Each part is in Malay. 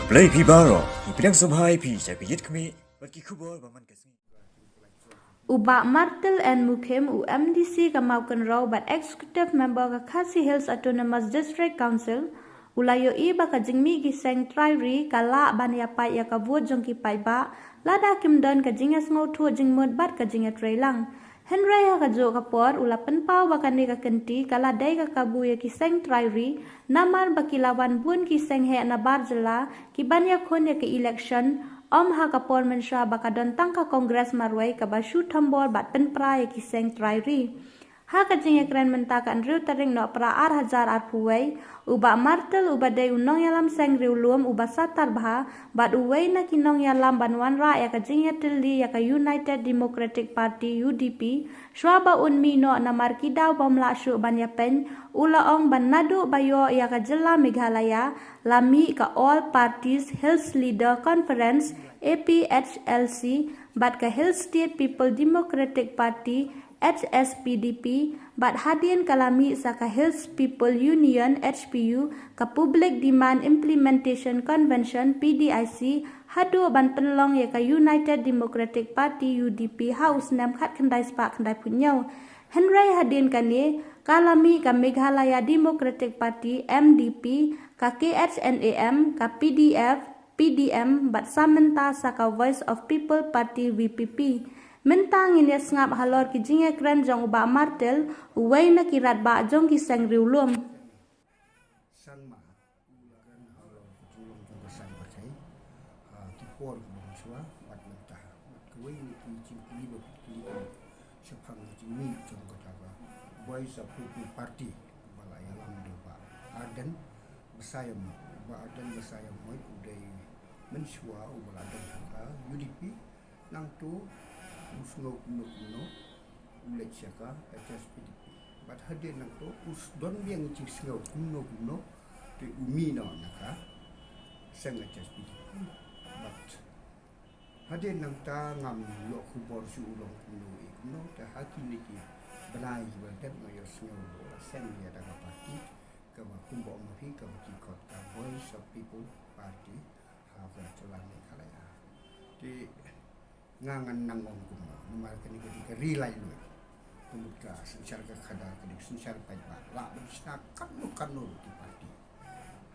Play Pibaro, Ipidang Subhai Pi, Sakit Kami, Baki Kubor, Baman Kasmi. Uba Martle and Mukhim UMDC kamaukan raw but executive member ka Khasi Hills Autonomous District Council ulayo iba ka jingmi ki Seng Trai ri kala ban ya pai ya ka vuot jong ki pai ba lada kim don ka jingas ngau thu jingmot bat ka jinga Trai lang Henry ha ka jo ka por ula penpau ba kani ka kenti kala dai ka Kabu ya ki Seng Trai ri namar ba kilawan bun ki Seng he na barjala ki ban ya khon ya ki election ha kapor mensha bakadon tangka kongres marwai ka basu thambor bat pen prai ki Seng Trai ri ha ka jinge kran menta kan riu taring no pra 8000 ar puwai uba Martle uba dei unong yalam Seng riu luom uba satar bha bat uwai na kinong yalam banwan ra ya ka jinge tilli ya ka United Democratic Party UDP shwaba unmi no na markidaw bomla shu ban ya pen ula ong ban nadu bayo ya ka jilla Meghalaya lami ka all parties Hills Leader Conference APHLC bat ka Hills State People Democratic Party HSPDP bat hadian kalami sa ka Hills People Union HPU ka Public Demand Implementation Convention PDIC hadu ban penlong ya ka United Democratic Party UDP House nam khat khandai spa khandai punyaw Henry hadian kani kalami ka Meghalaya Democratic Party MDP ka KHNAM ka PDF PDM bat samenta sa ka Voice of People Party VPP mentang ini ngap halor ki jinge kran jong uba Martle uwai na kirat ba jong ki Seng riu lum Sanma ulakan halor tulung jong ka sang pakai ki por ko swa bat mentah kuwi ni ki cing ki bo ki sepang jing ni jong ka ba Voice of People Party balaya lam do ba adan besayam ba adan besayam moi udai mensua ubala adan ka UDP nang tu usno no ulet syaka HSPDP bat hadir nang to us don biang ci sngau kuno te umi no naka Seng HSPDP bat hadir nang ta ngam yo kubor su ulong kuno ta hakim ni ki benai ba dem no yo sngau Seng ya da parti ka ba kumbo mo hi ka ba ki kot ka Voice of People Party ha ka cholan ni khalaya ti ngangan nangong kuma numar kani ketika rilai lu kemuka secara kada kedik secara pai ba la bisna kanu di parti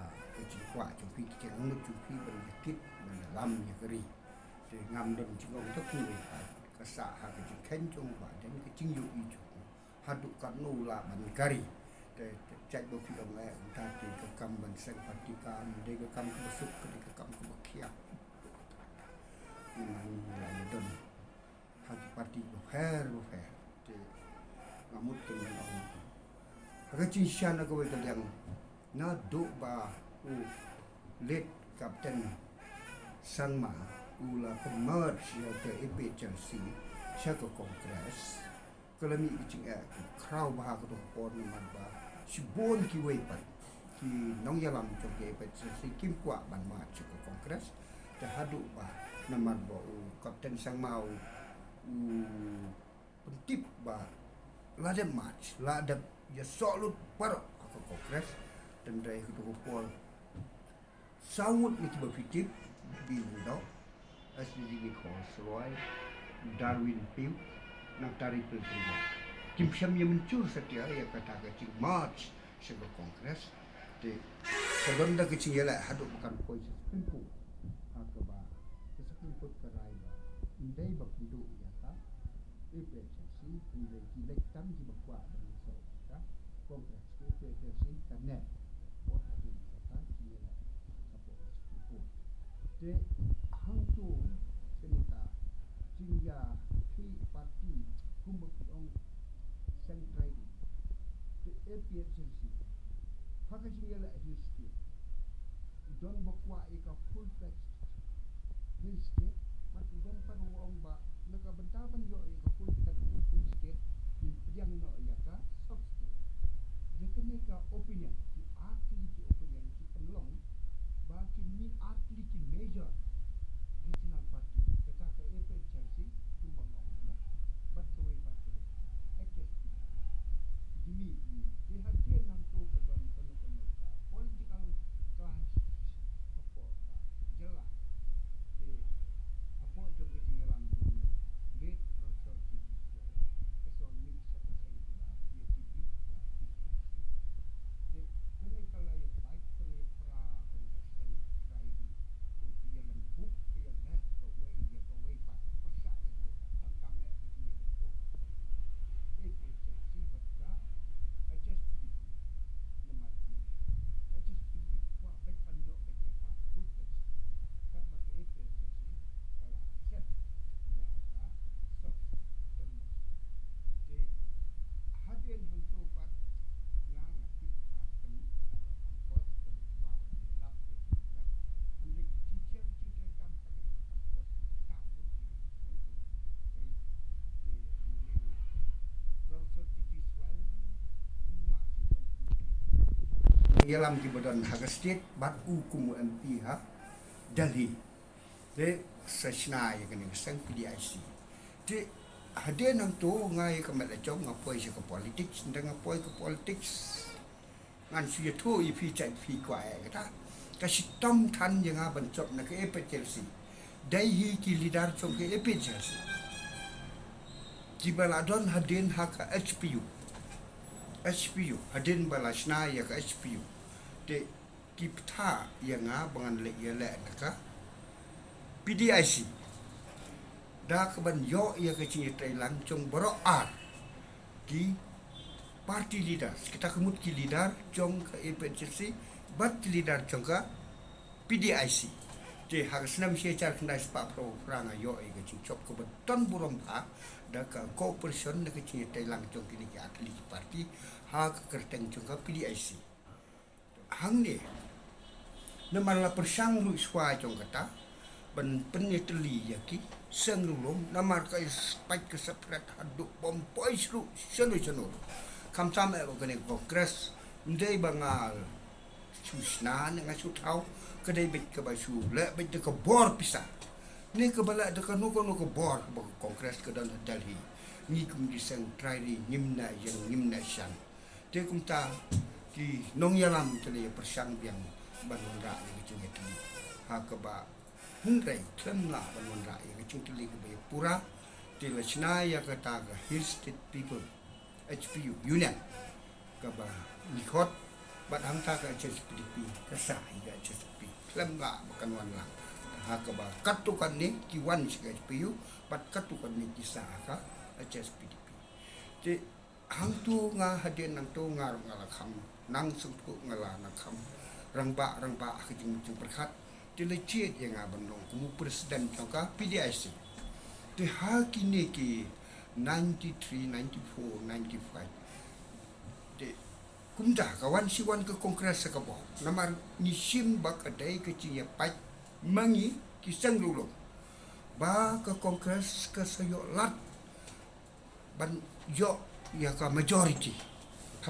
ha kecil kwa cupi kecil ngut cupi berikit dalam ya keri de ngam dem jingong to ku kasa ha kecil kencong ba dan kecing yu ijo haduk kanu la ban kari de cek do fi dong le tadi ke kam ban Seng parti kam de ke kam besuk ke kam ke bakia ini don hati parti buher de ngamut ke orang aga cinchan aga we yang na do ba late captain Sanma ula pemerge ya ke EPHLC syaka kongres kelami icing kraw ba ka to pon man ba sibon ki we pa ki nong yalam to ke EPHLC kim kwa ban ma syaka kongres te hadu ba namar bo kapten sang mau pentip ba lada match lada ya solut par aku kongres dan dari itu pol sangut ni tiba fitip di undau SDG Roy Darwin Pim nak tarik peltiba kim syam yang muncul setia ya kata kecil match sebagai kongres de sebenda kecil ya hadu bukan poin pintu akaba ikut kerai indai bapudu ya ta EPHLC indai kilek tam di bakwa dan so ta kongres EPHLC kanet buat hati kata kira support people de hangtu senita jingya fi parti kumbak ong Seng Trai de EPHLC haka jingya la history don bakwa ika full text Hilstate, mat don pan wong ba nakabentapan yo ka full state Hilstate yang no ya ka substate. Jadi ka opinion, di arti ki opinion ki penlong ba ki ni arti ki major regional party. Kata ka EPHLC tumbang ong bat ka way party. HSP. Dimi di hadiah nang to ka don political class support Yalam ki badan haga state bat kumu MP ha Delhi. De sesna ya kene sang PDIC. De hade nang tu ngai ka mat chong ngapoi se ka politics ndang ngapoi ka politics. Ngan su tu i pi chai pi kwai ka ta. Ka sitom than yang a ban chop na ka EPCLC. Dai hi ki leader chong ke EPCLC. Jibaladon hadin haka HPU hadin balasna ya ka HPU de kipta yang a bangan le ya le naka PDIC da ka ban yo ya ka chi Thailand chong baro ar ki party leader kita kemut ki leader chong ka EPCLC bat leader chong ka PDIC de harusnya mesti cara kena sepak pro perang ayo ka chi chop ko beton burom pa da ka cooperation da ka chi Thailand chong kini ki akli party ha ka kerteng chong ka PDIC hang ni namala persang lu swa chong kata ban peneteli yaki Seng lulung namar ka spike ke sepret haduk bom pois lu senu kam sam e ko ne kongres ndai bangal susna nga su thau kedai bit ke basu le bit ke bor pisa ni ke bala de ka no ko bor ba kongres ke dan Delhi ni kum di Seng Trai nimna yang nimna shan te kum ta ki nong yalam tele persang biang banun ra ni ke tu ha ke ba hundrai klem la banun ra ke tu tele ke be pura te la chna ya ka ta ga hill state people HPU union ka ba ni khot bat ham ta ka HSPDP ka sa ga HSP klem la bukan wan la ha ka ba katukan ni ki wan si HPU bat katukan ni ki sa ka HSPDP te hang tu nga hadin nang tu nga ngala kham nang sungku ngala na kham rangba ke jing perkhat te le chiet yang abandong kumu presiden ka PDIC te ha kini ki 93 94 95 te kumda kawan siwan ke kongres ka bo namar ni sim bak adai ke chi ya pai mangi ki Seng lulung ba ke kongres ke sayo lat ban yo ya ka majority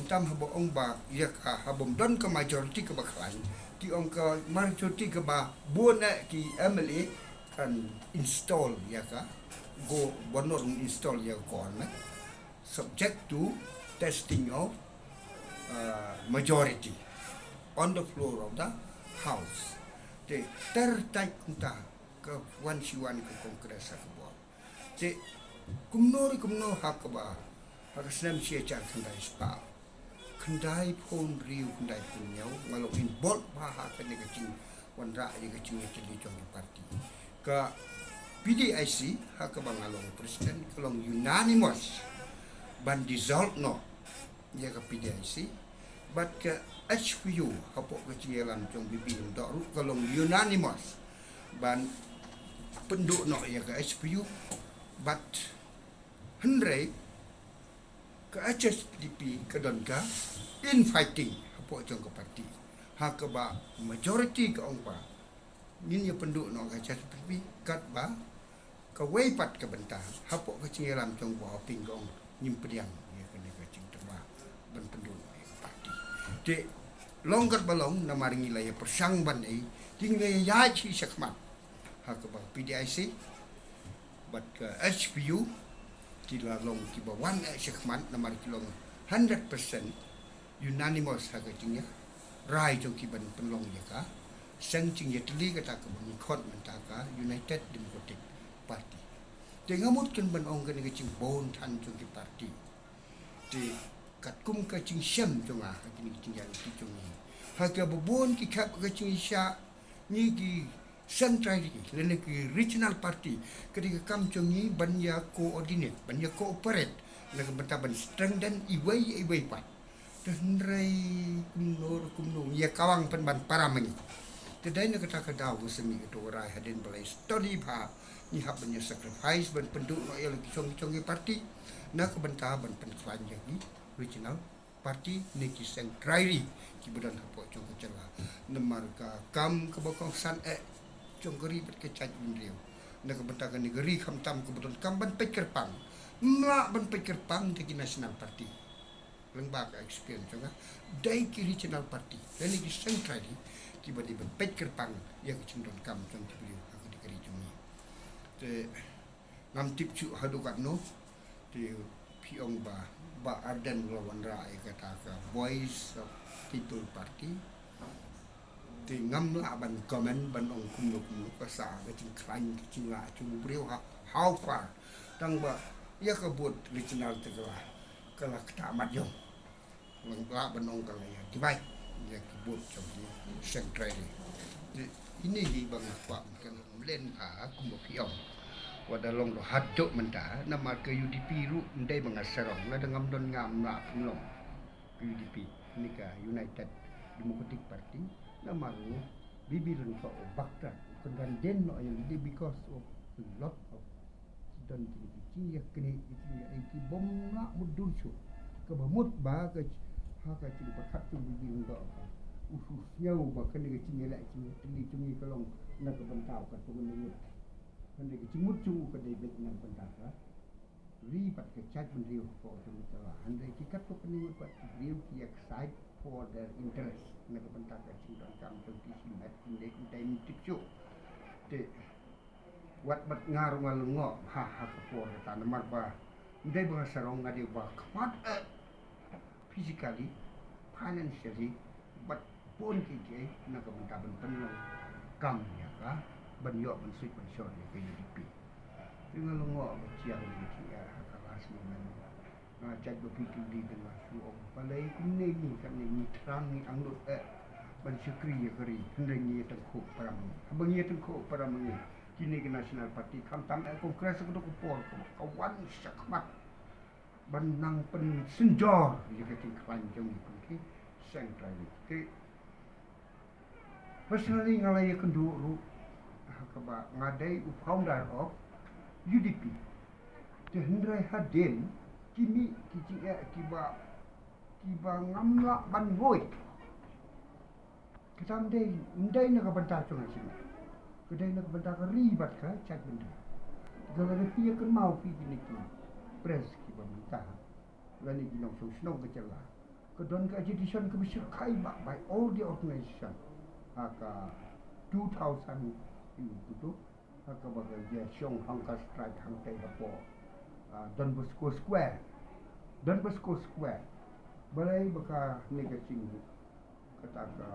tam habo ong ba ya ka habom don ka majority ka baklan ki ong ka majority ka ba buona ki MLA kan install ya ka go bonor install ya kon subject to testing of majority on the floor of the house te tertai kunta ke wan siwan ke kongres ka bo te kumno hak ba harus nam sia car kendai spa kendai pon riu kendai punyau walau in bol baha ke negacing wan ra ye gacing cili jong parti ka PDIC hak bang along presiden kalong unanimous ban dissolve no ya ka PDIC but ke HPU hapo ke lan jong bibi dok ru kalong unanimous ban penduk no ya ka HPU but hendrai ke HSPDP ke don ka infighting hapo jong ke parti ha ke ba majority ke ong pa nin ya penduk no ka HSPDP kat ba ke weipat ke bentah hapo ke cingelam jong bo ping gong nyim pediang ya ke ne ke cing terba ban penduk no ke parti de longkat balong na maringi la ya persang ban ai tinggal ya chi sakmat ha ke ba PDIC but ke HPU kila long kiba wan sekman namar kilong 100% unanimous hagatingnya rai jong kiban penlong ya ka Seng cing yetli kata ka bani khot mentaka United Democratic Party te ngamut kan ban ong kan ngicing bon than jong ki party te kat kum ka cing syam jong ah kini cing yang ti jong ni ha ka bobon ki khap ka cing sya ni ki Seng Trai lele ki regional party ketika kam chongi banya coordinate banya cooperate nak bentaban strengthen iwai pat dan rai kumno ya kawang penban paramani tedai nak kata kadau semi itu rai hadin balai study ba ni hab banya sacrifice ban penduk no ya chongi party nak bentaban penkhlan jadi regional party ni ki Seng Trai ki badan hapo chong kecela nemar ka kam ke bokong san Jonggeri berkecat bendriau. Nak bentakan negeri kam tam kebetulan kam ban pikir pang. Mak ban pikir pang di National Party. lembaga experience juga dai ki regional party dan ki Seng Trai di ki badi ban pet kerpang ya ki cindon kam kan ki beliau aku di kari cumi te ngam tip cu hadu kat no te piong ba adan lawan rai kata ka voice of people party te ngam la ban comment ban ong kum no ka sa ka cing klan ki cing la cu beliau how far tang ba ya ka buat regional te kalau kita amat jom, lengkap benong kalau ya, tiba ya kibut jom di Seng Trai ini di bang apa kan len aku mau pion, wadah long do hadok mentah, nama ke UDP ru ndai mengasarong, nada ngam don ngam nak pelong UDP, ini ke United Democratic Party, nama ru bibi lengkap bakta, kendan den no yang di because of a lot of dan kini kini iki bom nak mudur cu ke bamut ba ke ha ka ci ba khat tu bi ndo usus nyau ba kan ke ci la ci tili tungi kalong na ke bentau ka tu ni kan ke ci mut cu ke de bet nang bentau ka ri pat ke chat ben riu ko tu ni tala hande ki kat ko ni pat riu ki excite for their interest na ke bentau ka ci dan kam tu ki si met ni ku dai ni tik cu te wat bat ngar ngalungo ha kapor tan marba ndai ba sarong ngadi ba kmat physically financially but pon ki na ka banta ban penlong kam ya ka ban yo ban suit ban short ya ke UDP ngalungo ba chiang ni ki ya ka las mo na chat ba pi ki di dengan su om palai kun ni kan ni trang ni anglut ban syukri ya kari hendai ni tengku param abang ni tengku param ni kini ke National Party kam tam kongres ko ko por ko kawan sakmat banang pen senjor ye ke klan jong ki Seng Trai ke personally ngalai kendu ru ka ba ngadai founder of UDP te hendrai haden kimi ki kiba ngamla ban ngoi kitam dei ndai na ka bantar chung sini kedai nak benda ribat ka chat benda kalau ada pia kan mau pi ni ki press ki benda lani ki nong snow ke cela kedon ka edition ke bisa kai by all the organization aka 2000 itu aka bagai dia syong hangka strike hangkai hapo Don Bosco Square balai baka negating kata ka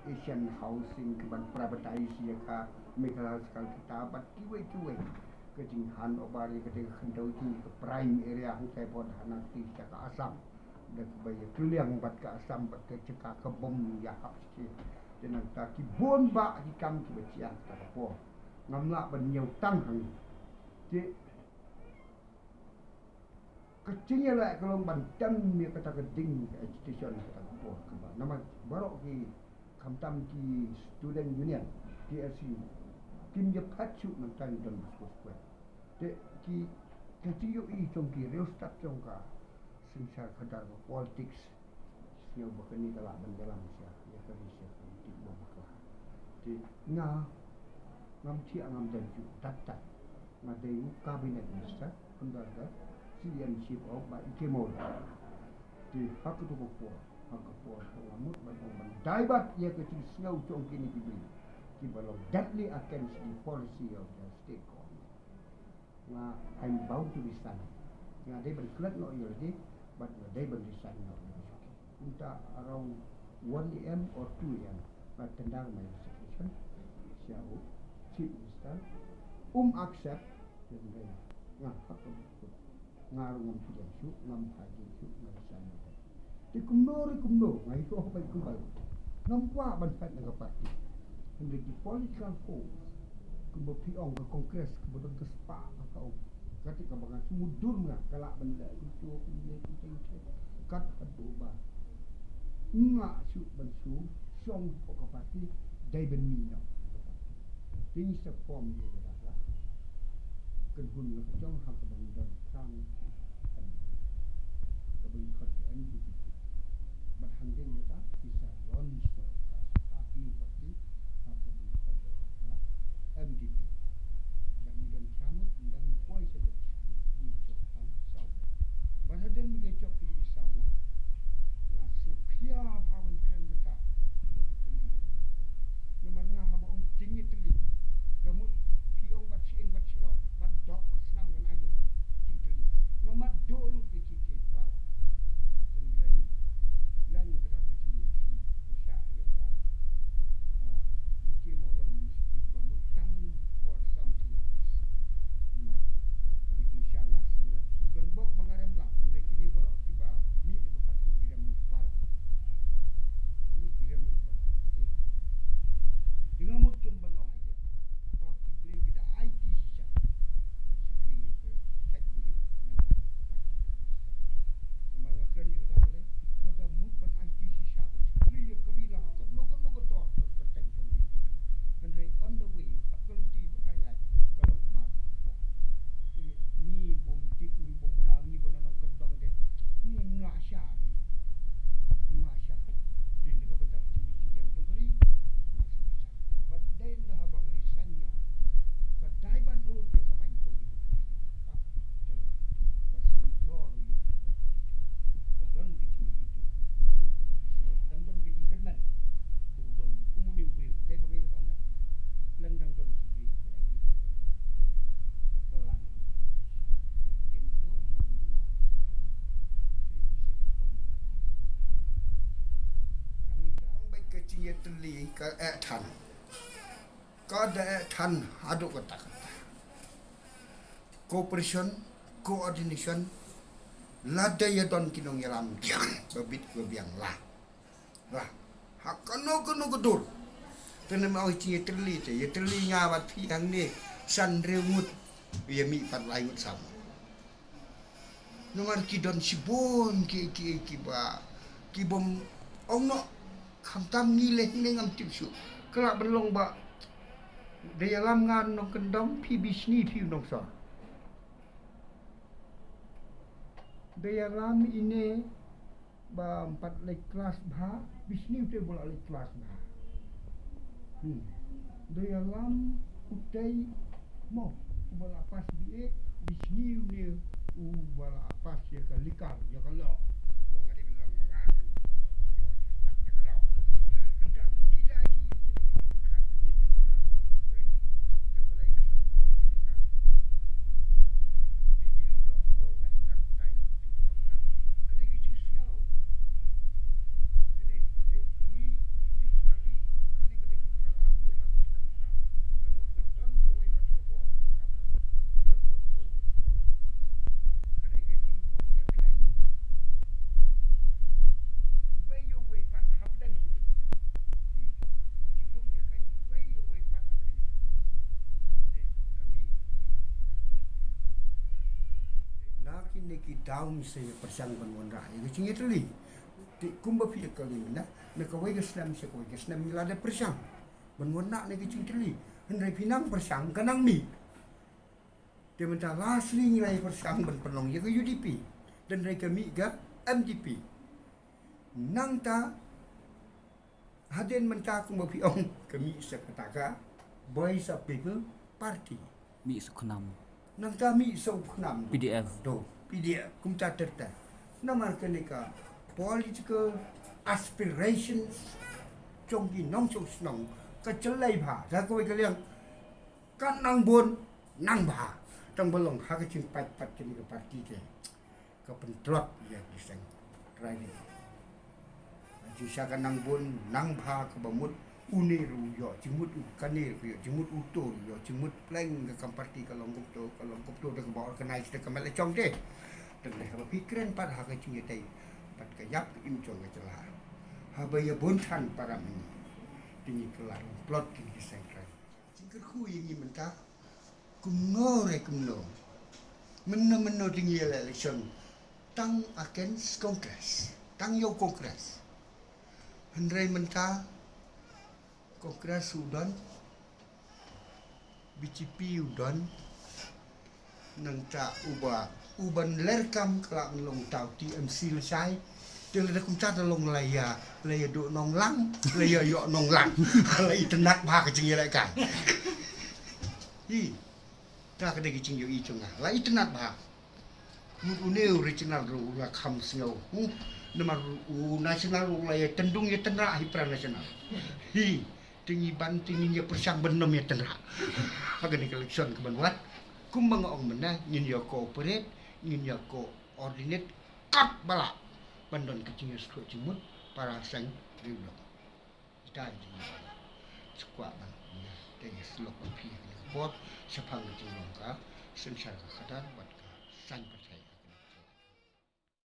Asian housing keban privatisi ya ka megala sekal kita bat kiwe kejinghan obari ketika khendau ke prime area hang kai bod hanati ka Asam dan baya tuliang bat ka Asam bat ke ceka ke bom ya hap sikit dan ta ki bon ba ki kam ki becian ta po ngamla ban nyau tang hang ti kecilnya lah kalau bantam ni kata keding education kata po nama baru ki kamtam ki student union TSU kim je pacu mentang dan berskoskuat de ki ketiyo I trong ki real start trong ka sinsar kadar politics sio bakani kala dalam sia ya ka sia politik bo bakla de ngam ci angam dan ju tatat ngadai cabinet minister kundarga citizenship of ba ikemol de hakku to ko Angkapur pengamut ban daibat ia ke singau cong kini dibeli ki balong deadly against the policy of the state government na I'm bound to resign na they ban klat no already but they ban resign no unta around 1 AM or 2 AM but tendang my resignation siao chief minister accept dan ngah hakam ngarung pujan su ngam haji su resign di kumno ngai to apa kumbal nampak bantat dengan parti hendak di political force kumbo piong ke kongres kemudian ke spa atau ketika bangan semudur ngah kalak benda itu dia kat adoba ngak su bansu song ke parti dai ben minyo ini form dia adalah kedun le jong hak bang dan sang kebun kot NDP but handing kita bisa launch parti atau MDP dan dengan camut dan poin sebut ini job tang saw but hadin mengejok di saw teli ka tan ka da tan adu kata cooperation coordination lada ya don kinong yalam babit gobiang lah hakano kono godur tene mau ci teli te ya teli ngawat piang ni san rewut ya mi pat layut sama nomor ki don sibon ki ba ki bom ong no kham tam ngile ngam tipsu kelak belong ba de yalam ngan no kendom pi bisni pi nong sa de yalam ini ba 4 lek kelas bha bisni te bola lek kelas bha de yalam utai mo bola pas bi bisni ne u bola pas ya kalikar ya kalau wong ade belong mangaken ayo tak ya kalau enggak tidak lagi kat ni kena wei dia boleh kesapol ni kan bibil dok government that time 2000 kena gitu snow ini ni dictionary kena kepengal amnur lah kemut ngedon ke wei kat ke bawah berkontrol kena gajing bomnya kain wei yo wei pat hab dan ni gajing bomnya kain wei yo wei pat hab dan kami nakin neki daun se persang banwanda ya gajing itali ti kumba pi kali na ka wei gaslam se ko gaslam milada persang banwanda ne gajing itali hendai pinang persang kanang mi dia minta lasli nilai persang ban penong ya ke UDP dan mereka mi ga MDP nang ta haden minta aku mapi ong kami sekataka Voice of People Party Mi Suknam nang ta mi so khnam PDF do PDF kum ta terta namar kenika political aspirations chongki nong so snong ka chelai bha ra ko kaliang kan nang bon nang bha trong belong hak cing pat kini ke parti ke pentrot ya diseng Trai ni jisa kan nang bon nang bha ke bamut uniru yo cimut kanir yo cimut utul yo cimut pleng ke parti kalong kupto de ke bawah kenai de kamel chong de dan le ha pikiran pat hak cing tai pat ke yap im chong ke celah Haba ya bontan para meni tinggi kelar plot kini diseng Trai cingker khu ini mentah kumore kumno menno tinggi election tang against kongres tang yo kongres hendrai menta kongres Sudan BCP Sudan nang ta uban lerkam kelak long tau TMC lesai dia le kum ta long laya do nong lang laya yo nong lang lai tenak ba ka jing lại kai hi ta ka de jing yo I chunga lai tenak ba mu uneu regional ru la kham snow nama nasional ru laya tendung ya tenra hi pra nasional hi tinggi ban tinggi ya persang benom ya tenra aga ni election ke banwat kum mangong mena nyin yo cooperate nyin yo coordinate kat bala bandon kecing skro cimut para Seng riulo kita ji skwa ban te slok pi ko sepang kecing longka sensar ka khadan bat ka sang percaya